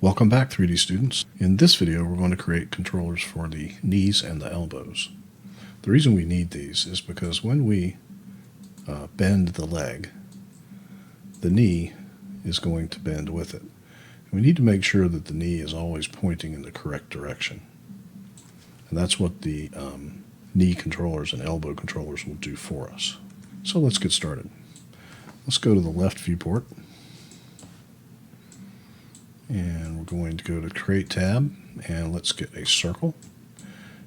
Welcome back, 3D students. In this video, we're going to create controllers for the knees and the elbows. The reason we need these is because when we bend the leg, the knee is going to bend with it. We need to make sure that the knee is always pointing in the correct direction. And that's what the knee controllers and elbow controllers will do for us. So let's get started. Let's go to the left viewport. And we're going to go to Create tab, and let's get a circle.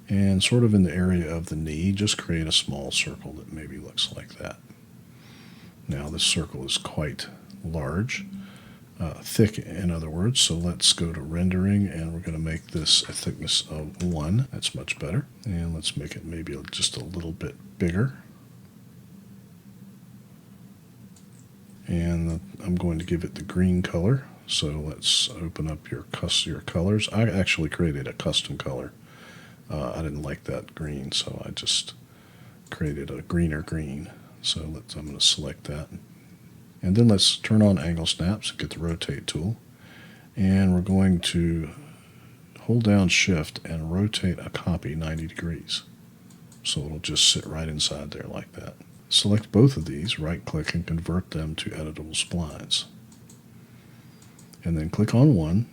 And sort of in the area of the knee, just create a small circle that maybe looks like that. Now this circle is quite large, thick in other words, so let's go to rendering, and we're going to make this a thickness of 1. That's much better. And let's make it maybe just a little bit bigger. And I'm going to give it the green color. So let's open up your colors. I actually created a custom color. I didn't like that green, so I just created a greener green. So I'm going to select that. And then let's turn on angle snaps, get the rotate tool. And we're going to hold down shift and rotate a copy 90 degrees. So it'll just sit right inside there like that. Select both of these, right click, and convert them to editable splines. And then click on one,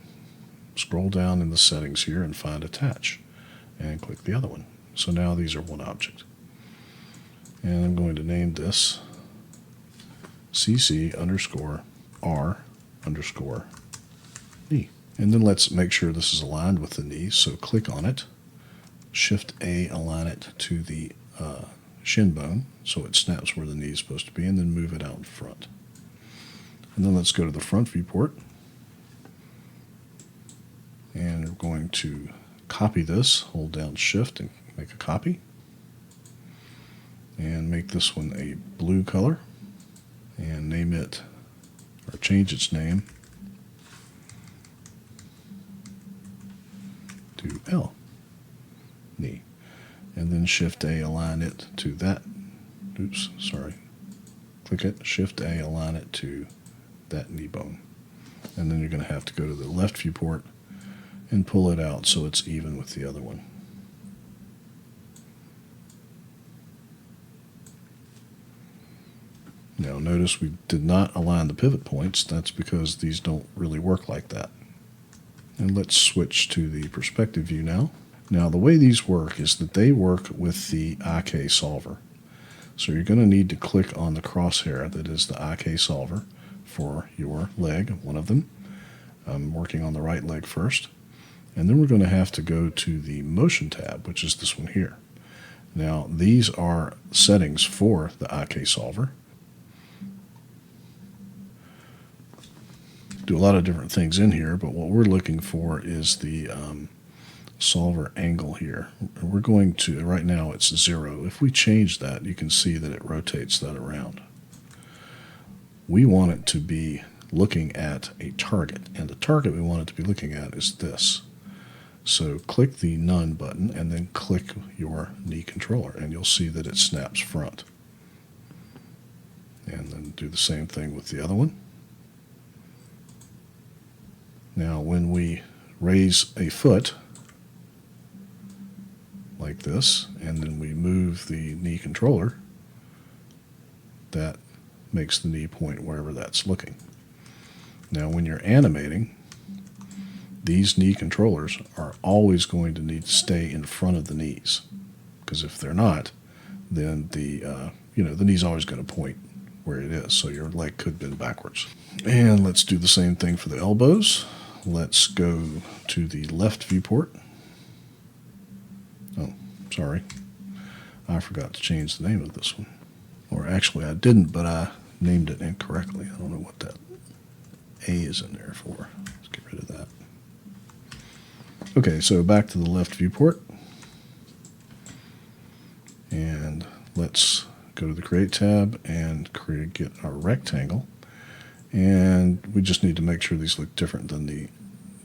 scroll down in the settings here and find Attach, and click the other one. So now these are one object. And I'm going to name this CC_R_knee. And then let's make sure this is aligned with the knee, so click on it, Shift A, align it to the shin bone so it snaps where the knee is supposed to be, and then move it out in front. And then let's go to the front viewport. And we're going to copy this, hold down shift and make a copy. And make this one a blue color. And name it, or change its name to L, knee. And then shift A, align it to that, click it, shift A, align it to that knee bone. And then you're going to have to go to the left viewport and pull it out so it's even with the other one. Now notice we did not align the pivot points. That's because these don't really work like that. And let's switch to the perspective view now. Now the way these work is that they work with the IK solver. So you're going to need to click on the crosshair that is the IK solver for your leg, one of them. I'm working on the right leg first. And then we're going to have to go to the Motion tab, which is this one here. Now, these are settings for the IK solver. Do a lot of different things in here, but what we're looking for is the solver angle here. We're going to, right now it's 0. If we change that, you can see that it rotates that around. We want it to be looking at a target, and the target we want it to be looking at is this. So click the None button and then click your knee controller, and you'll see that it snaps front. And then do the same thing with the other one. Now when we raise a foot like this, and then we move the knee controller, that makes the knee point wherever that's looking. Now when you're animating, these knee controllers are always going to need to stay in front of the knees, because if they're not, then the knee's always going to point where it is, so your leg could bend backwards. And let's do the same thing for the elbows. Let's go to the left viewport. Oh, sorry, I forgot to change the name of this one. Or actually I didn't, but I named it incorrectly. I don't know what that A is in there for. Let's get rid of that. Okay, so back to the left viewport, and let's go to the Create tab and get our rectangle, and we just need to make sure these look different than the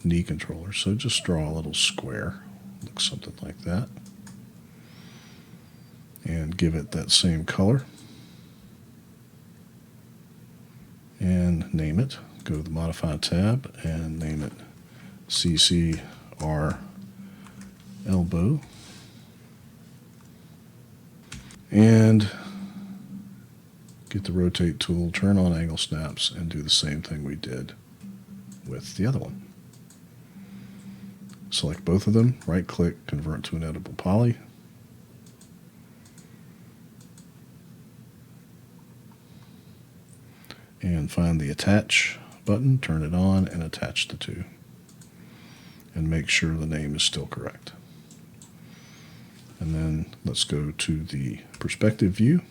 knee controller, so just draw a little square, looks something like that, and give it that same color, and name it. Go to the Modify tab and name it CC our elbow, and get the rotate tool, turn on angle snaps, and do the same thing we did with the other one. Select both of them, right click, convert to an editable poly. And find the attach button, turn it on, and attach the two. And make sure the name is still correct. And then let's go to the perspective view.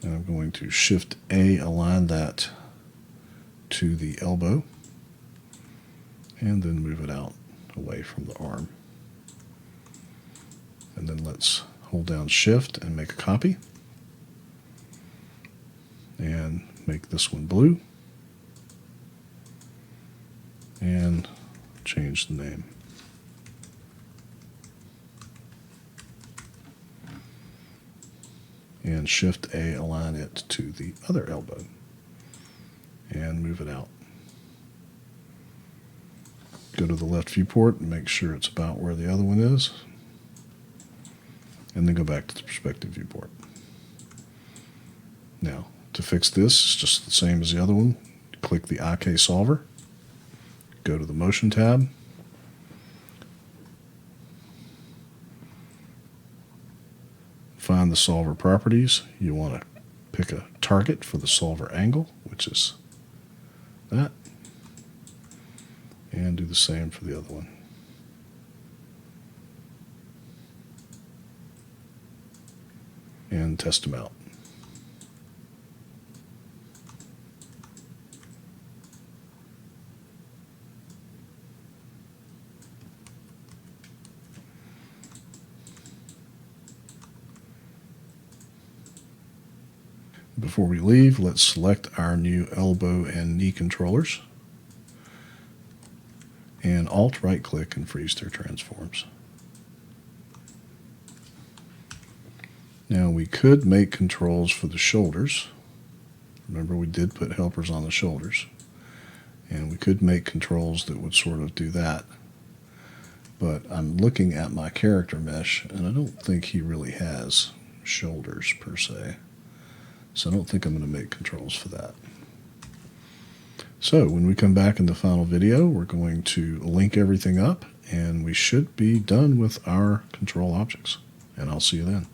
And I'm going to Shift A, align that to the elbow, and then move it out away from the arm. And then let's hold down Shift and make a copy. And make this one blue. And change the name. And Shift A, align it to the other elbow. And move it out. Go to the left viewport and make sure it's about where the other one is. And then go back to the perspective viewport. Now, to fix this, it's just the same as the other one. Click the IK Solver. Go to the Motion tab. Find the solver properties. You want to pick a target for the solver angle, which is that. And do the same for the other one. And test them out. Before we leave, let's select our new elbow and knee controllers. And Alt right click and freeze their transforms. Now we could make controls for the shoulders. Remember, we did put helpers on the shoulders. And we could make controls that would sort of do that. But I'm looking at my character mesh, and I don't think he really has shoulders per se. So I don't think I'm going to make controls for that. So when we come back in the final video, we're going to link everything up, and we should be done with our control objects. And I'll see you then.